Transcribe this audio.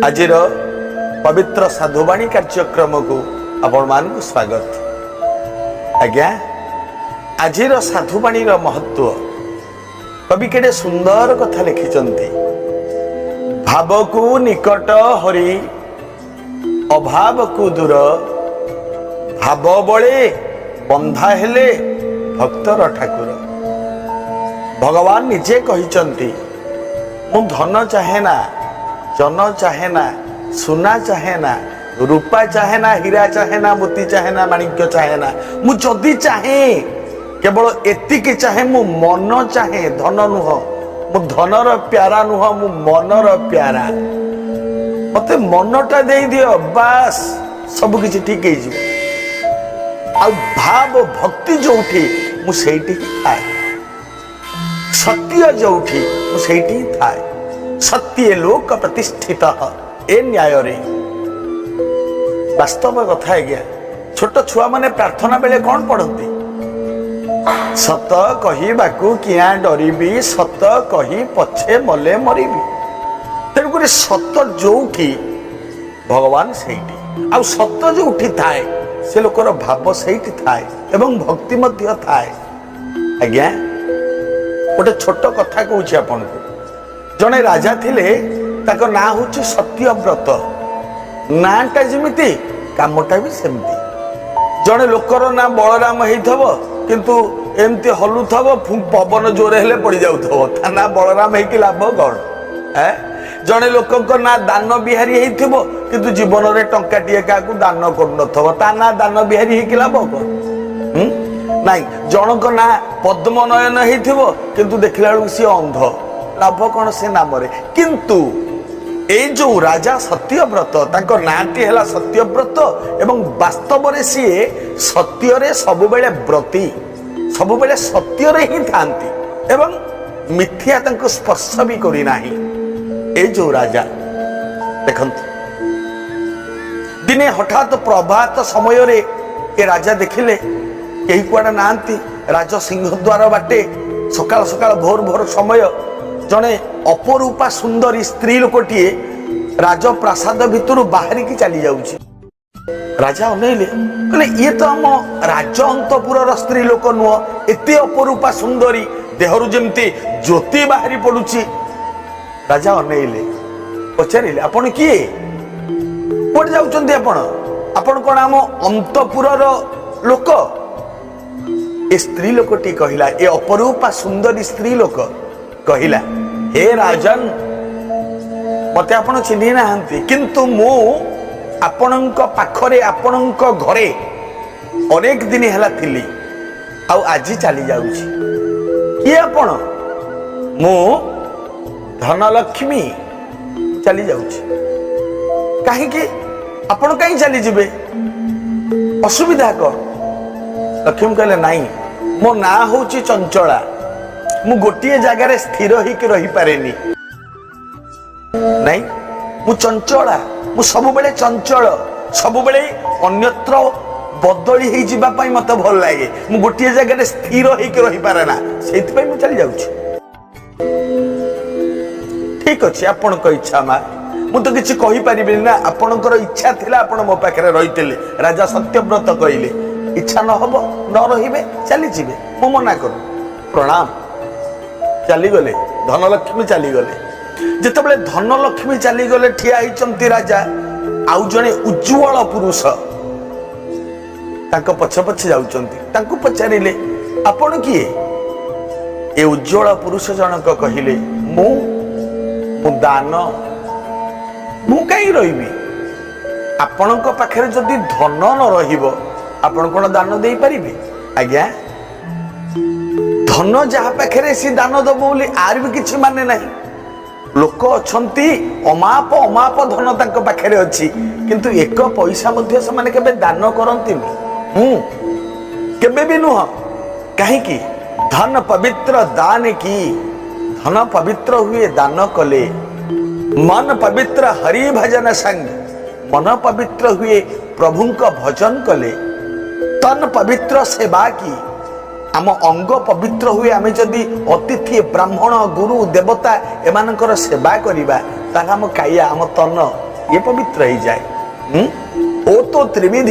आजिर पवित्र साधुवाणी कार्यक्रम को आपण मानक स्वागत। आज्ञा आजिर साधुवाणी महत्व कवि केडे सुंदर कथा लिखिचंती। भाव को निकट हरि अभाव को दूर, भाव बळे बंधा हेले भक्तर ठाकुर। भगवान निजे कहिचंती मु धन चाहे ना, जन चाहे ना, सुना चाहे ना, रूपा चाहे ना, हीरा चाहे ना, मोती चाहे ना, माणिक्य चाहे ना, मु जदि चाहे केवल एतिके चाहे, मु मन चाहे, धन नुह, मु धनर प्यारा नुह, मु मनर प्यारा। मते मनटा दे दियो बास सब किछि ठीक हे जी। आ भाव भक्ति जोठी मु सेठी थाए, सत्य जोठी मु सेठी थाए। सत्य लोक प्रतिष्ठित ए न्याय रे वास्तव कथा है गया। छोट छुआ माने प्रार्थना बेले कौन पढ़ती? सत कही बाकू किया डरबी, सत कही पछे मले मरिबी। तेणुक सत जोठी भगवान सेठी, आ सत जोठी थाए से लोकर भाव सेठी थाए एवं भक्ति मध्य थाए। आज्ञा गोटे छोट कथा कहूँ आपन को। जने राजा थिले ताको ना होची सत्यव्रत। नाटा जेमिति कामटा भी सेमती। जने लोकर ना बलराम हेइथबो किंतु एमती हलुथबो, पवन जोर हेले पड़ी जाउथबो, ता ना बलराम हेकि लाभ गण। जने लोकक ना दान बिहारी हेइथबो किंतु जीवन रे टंकाटिए काकू दान करनथबो, ता ना दान बिहारी हेकि लाभ गण। नाइ जनक ना पद्मनयन हेइथबो किंतु देखिला बेलू सी अंध, लाभ कौन से नाम रे। किंतु ए जो राजा सत्यव्रत तांको नाटी हैला सत्यव्रत एवं वास्तव रे सी सत्य रे सब बेले व्रती, सब बेले सत्य रे ही थांती एवं मिथ्या तांको स्पर्श भी करी नाही। ए जो राजा देखंतु दिने हठात प्रभात समय रे ए राजा देखिले केही कुआडा नांती। राजा सिंहद्वार बाटे सकाल सकाल भोर भोर समय जने अपरूपा सुंदरी स्त्री लोकटीए राजप्रासाद भितर बाहरी की चली जाउची। राजा अनैले कहले ये तो हम राजअंतपुर स्त्री लोक नुह, एते अपरूपा सुंदरी, देहरु जेमती ज्योति बाहरी पडुची। राजा अनैले पचारिले आपण किए, कोड जाउचंदी आपण? आपण कोन हम अंतपुरर लोक? ए स्त्री लोकटी कहिला, ए अपरूपा सुंदरी स्त्री लोक कहिला, हे राजन मते आपण चिन्हि नाहंती, किंतु मु आपणक पाखरे आपणक घरे अनेक दिन हैला थिली, आउ आजी चली जाउची। किए आपण? मु धनलक्ष्मी चली जाउची। काहे कि आपण काई चली जिबे? असुविधा को? लक्ष्मी कहले नाही, मो ना होची चंचला, मु गोटे जगार स्थिर होकर रही पारेनी। नहीं मु चंचला, मु सब बेले चंचल, सब बेले अन्यत्र बदली ही जीवा पई मते भल लागे। मु गोटे जगार स्थिर होकर रही पारे ना, सेति पई मु चली जाउछी। ठीक अछि, आपन को इच्छा मा मु तो किछि कहि परिबिनी ना। आपनकर इच्छा थिला, आपन मो पाखरे रहितले। राजा सत्यव्रत कहिले इच्छा न हबो न रहिबे चली जिबे, मु मना करू। प्रणाम चली गले। धनलक्ष्मी चली गले। जितेबाला धनलक्ष्मी चली गले, ठिया होइचंती राजा आउ जने उज्ज्वल पुरुष तांको पछ पछ जाउचंती। तांको पचारिले आपण किए? ए उज्ज्वल पुरुष जनक कहिले मु दान, मु काई रहिबी? आपणक पाखरे जदि धन न रहिबो आपण कोन दान देई परिबे? आज्ञा धन जहा पाखे सी दान दब बोली आर भी किसी माने नहीं। लोक अछंती अमाप अमाप धन तांक पाखे अच्छी, किंतु एक पैसा मध्य से माने केबे दान करंतिनी। केबे भी नुह। कहीं की धन पवित्र दान की, धन पवित्र हुए दान कले। मन पवित्र हरि भजन संग, मन पवित्र हुए प्रभु का भजन कले। तन पवित्र सेवा की, आम अंग पवित्र हुए। आम जदि अतिथि ब्राह्मण गुरु देवता एमानकर सेवा करिबा, ताहा आम काया आम तन ये पवित्र ही जाए। ओ तो त्रिविधि